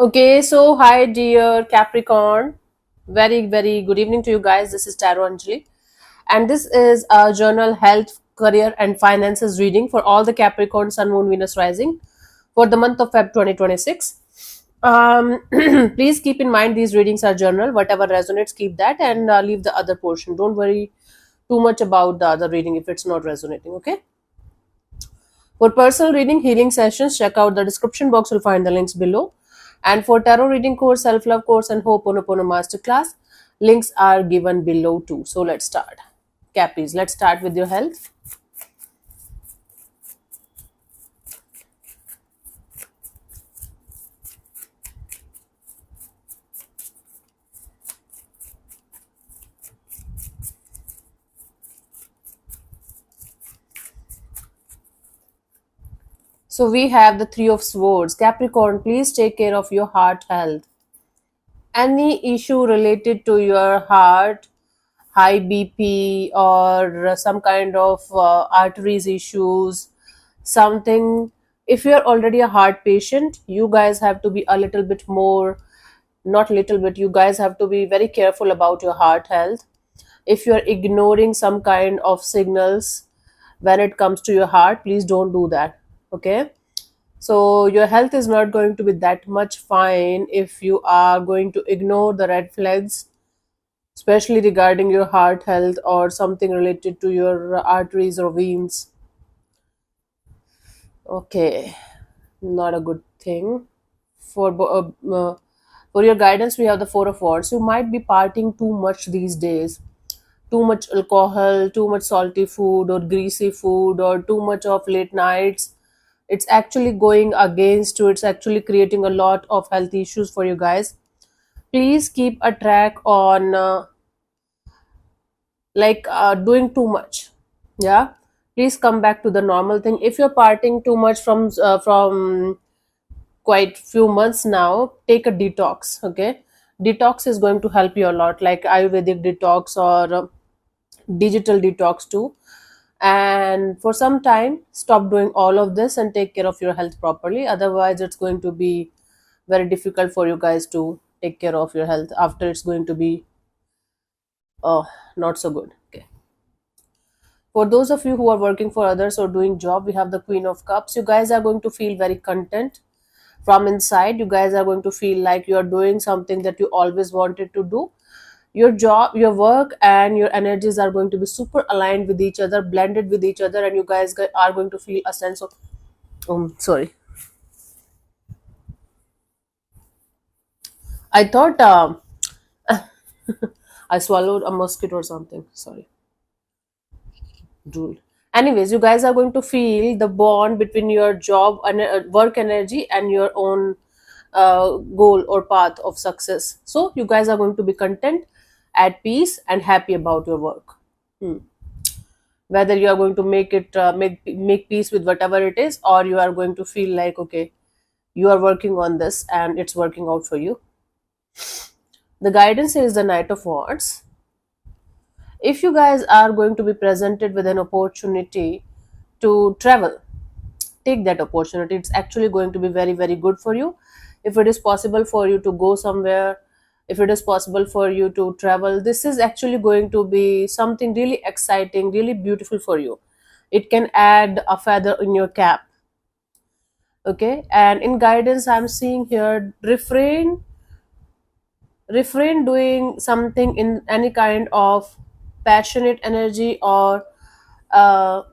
Okay, so hi, dear Capricorn. Very, very good evening to you guys. This is Taro Anjali, and this is a journal health, career, and finances reading for all the Capricorn, Sun, Moon, Venus rising for the month of Feb 2026. Please keep in mind these readings are journal. Whatever resonates, keep that and leave the other portion. Don't worry too much about the other reading if it's not resonating. Okay. For personal reading, healing sessions, check out the description box. You'll find the links below. And for tarot reading course, self-love course, and Ho'oponopono masterclass, links are given below too. So let's start. Cappies, let's start with your health. So we have the Three of Swords. Capricorn, please take care of your heart health. Any issue related to your heart, high BP or some kind of arteries issues, something. If you're already a heart patient, you guys have to be a little bit more, not little bit, you guys have to be very careful about your heart health. If you're ignoring some kind of signals when it comes to your heart, please don't do that. Okay, so your health is not going to be that much fine if you are going to ignore the red flags, especially regarding your heart health or something related to your arteries or veins. Okay, not a good thing. For your guidance, we have the Four of Wands. You might be partying too much these days. Too much alcohol, too much salty food or greasy food, or too much of late nights. It's actually going against you. It's actually creating a lot of health issues for you guys. Please keep a track on doing too much. Yeah, please come back to the normal thing. If you're partying too much from quite few months now, take a detox. Okay, detox is going to help you a lot, like Ayurvedic detox or digital detox too. And for some time, stop doing all of this and take care of your health properly. Otherwise, it's going to be very difficult for you guys to take care of your health after. It's going to be not so good. Okay, for those of you who are working for others or doing job, we have the Queen of Cups. You guys are going to feel very content from inside. You guys are going to feel like you are doing something that you always wanted to do. Your job, your work, and your energies are going to be super aligned with each other, blended with each other, and you guys are going to feel a sense of sorry, I thought I swallowed a mosquito or something. Sorry, drool. Anyways, you guys are going to feel the bond between your job and work energy and your own goal or path of success. So you guys are going to be content, at peace, and happy about your work. Hmm. Whether you are going to make peace with whatever it is, or you are going to feel like, okay, you are working on this and it's working out for you. The guidance is the Knight of Wands. If you guys are going to be presented with an opportunity to travel, take that opportunity. It's actually going to be very, very good for you. If it is possible for you to go somewhere, if it is possible for you to travel, this is actually going to be something really exciting, really beautiful for you. It can add a feather in your cap. Okay, and in guidance, I'm seeing here, refrain doing something in any kind of passionate energy or uh,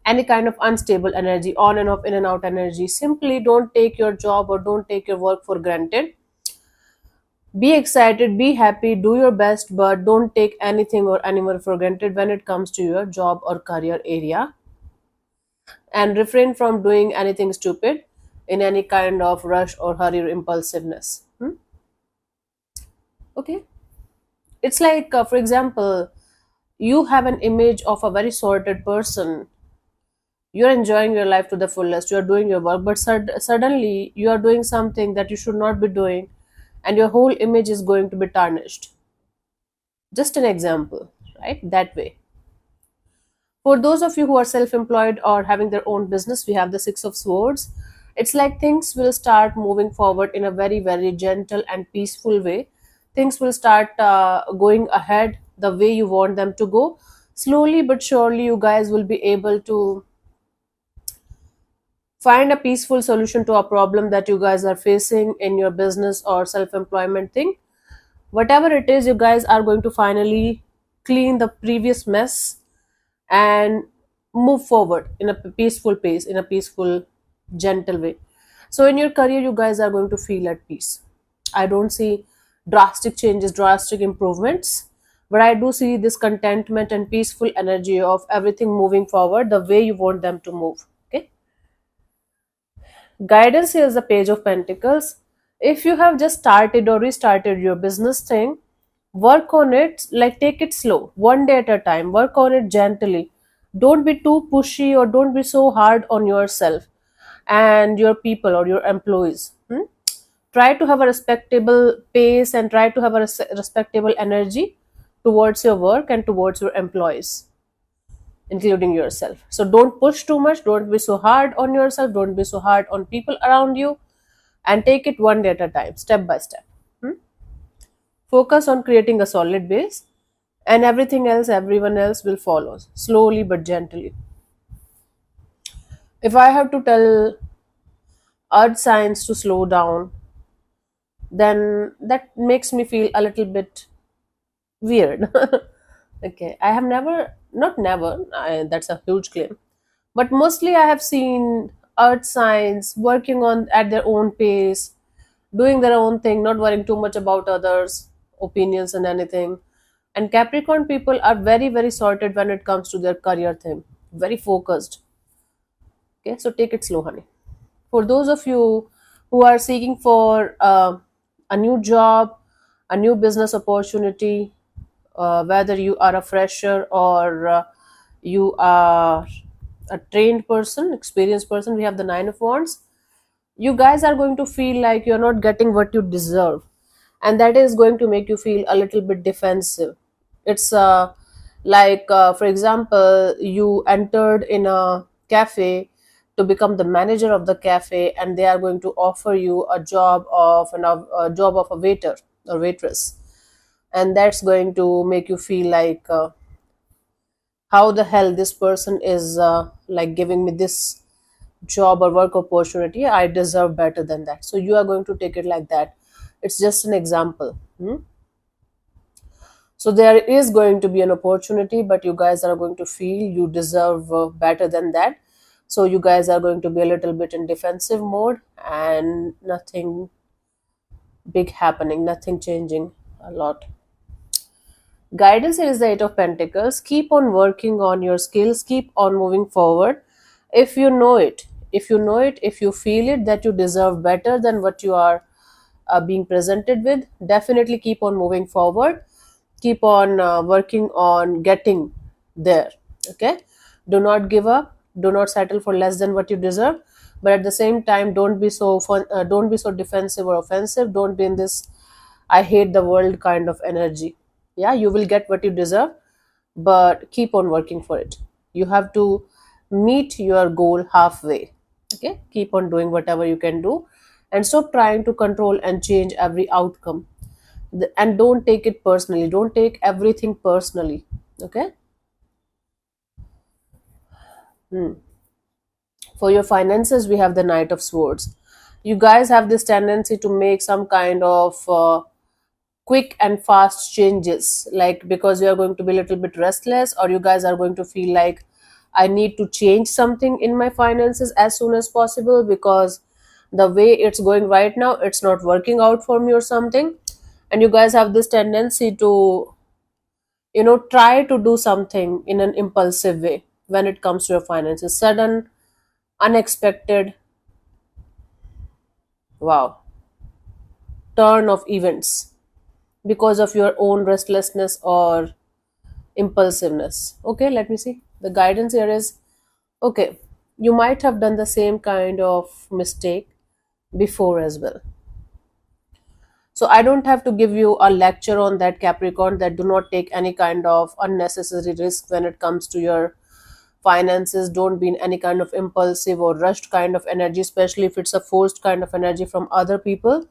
any kind of unstable energy, on and off, in and out energy. Simply don't take your job or don't take your work for granted. Be excited, be happy, do your best, but don't take anything or anyone for granted when it comes to your job or career area. And refrain from doing anything stupid in any kind of rush or hurry or impulsiveness. Okay, it's like, for example, you have an image of a very sorted person. You're enjoying your life to the fullest, you're doing your work, but suddenly you are doing something that you should not be doing, and your whole image is going to be tarnished. Just an example, right? That way. For those of you who are self employed or having their own business, we have the Six of Swords. It's like things will start moving forward in a very, very gentle and peaceful way. Things will start going ahead the way you want them to go. Slowly but surely, you guys will be able to find a peaceful solution to a problem that you guys are facing in your business or self employment thing. Whatever it is, you guys are going to finally clean the previous mess and move forward in a peaceful pace, in a peaceful, gentle way. So, in your career, you guys are going to feel at peace. I don't see drastic changes, drastic improvements, but I do see this contentment and peaceful energy of everything moving forward the way you want them to move. Okay. Guidance here is the Page of Pentacles. If you have just started or restarted your business thing, work on it, like take it slow, one day at a time, work on it gently. Don't be too pushy or don't be so hard on yourself and your people or your employees. Try to have a respectable pace and try to have a respectable energy towards your work and towards your employees, including yourself. So don't push too much, don't be so hard on yourself, don't be so hard on people around you, and take it one day at a time, step by step. Hmm? Focus on creating a solid base, and everything else, everyone else will follow slowly but gently. If I have to tell earth signs to slow down, then that makes me feel a little bit weird. Okay, I have never, not never, that's a huge claim, but mostly I have seen earth signs working on at their own pace, doing their own thing, not worrying too much about others' opinions and anything. And Capricorn people are very, very sorted when it comes to their career thing, very focused. Okay, so take it slow, honey. For those of you who are seeking for a new job, a new business opportunity, whether you are a fresher or you are a trained person, experienced person, we have the Nine of Wands. You guys are going to feel like you're not getting what you deserve, and that is going to make you feel a little bit defensive. It's like, for example, you entered in a cafe to become the manager of the cafe, and they are going to offer you a job of a job of a waiter or waitress, and that's going to make you feel like, how the hell this person is like giving me this job or work opportunity, I deserve better than that. So you are going to take it like that. It's just an example. So there is going to be an opportunity, but you guys are going to feel you deserve better than that. So you guys are going to be a little bit in defensive mode, and nothing big happening, nothing changing a lot. Guidance is the Eight of Pentacles. Keep on working on your skills, keep on moving forward. If you know it, if you feel it that you deserve better than what you are being presented with, definitely keep on moving forward. Keep on working on getting there. Okay, do not give up, do not settle for less than what you deserve, but at the same time, don't be so fun, don't be so defensive or offensive. Don't be in this I hate the world kind of energy. Yeah, you will get what you deserve, but keep on working for it. You have to meet your goal halfway. Okay, keep on doing whatever you can do, and stop trying to control and change every outcome. And don't take it personally, don't take everything personally. Okay. Hmm. For your finances, we have the Knight of Swords. You guys have this tendency to make some kind of quick and fast changes, like because you are going to be a little bit restless, or you guys are going to feel like, I need to change something in my finances as soon as possible, because the way it's going right now, it's not working out for me or something. And you guys have this tendency to, try to do something in an impulsive way when it comes to your finances. Sudden, unexpected, wow, turn of events because of your own restlessness or impulsiveness. Okay, let me see. The guidance here is, okay, you might have done the same kind of mistake before as well. So I don't have to give you a lecture on that, Capricorn, that do not take any kind of unnecessary risk when it comes to your finances. Don't be in any kind of impulsive or rushed kind of energy, especially if it's a forced kind of energy from other people.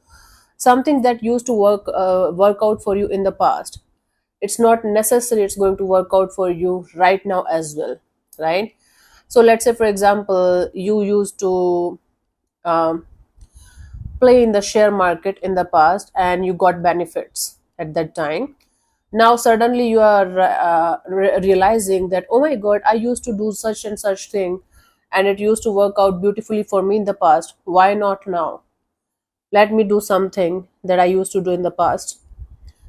Something that used to work out for you in the past, it's not necessary it's going to work out for you right now as well, right? So let's say, for example, you used to um, play in the share market in the past and you got benefits at that time. Now suddenly you are realizing that, oh my god, I used to do such and such thing and it used to work out beautifully for me in the past. Why not now? Let me do something that I used to do in the past.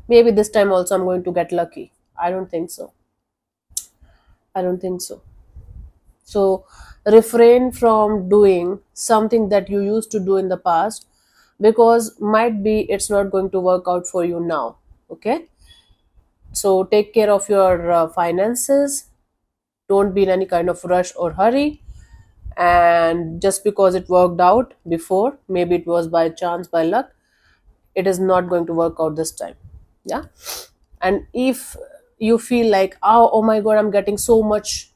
Maybe this time also I'm going to get lucky. I don't think so. I don't think so. So refrain from doing something that you used to do in the past, because might be it's not going to work out for you now. Okay? So take care of your finances. Don't be in any kind of rush or hurry. And just because it worked out before, maybe it was by chance, by luck, it is not going to work out this time. Yeah. And if you feel like, oh my god, I'm getting so much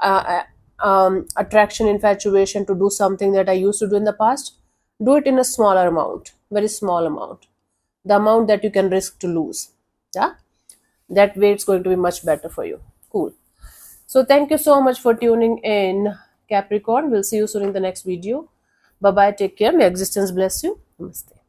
attraction, infatuation to do something that I used to do in the past, do it in a smaller amount, very small amount, the amount that you can risk to lose. Yeah, that way it's going to be much better for you. Cool. So thank you so much for tuning in, Capricorn. We'll see you soon in the next video. Bye bye. Take care. May existence bless you. Namaste.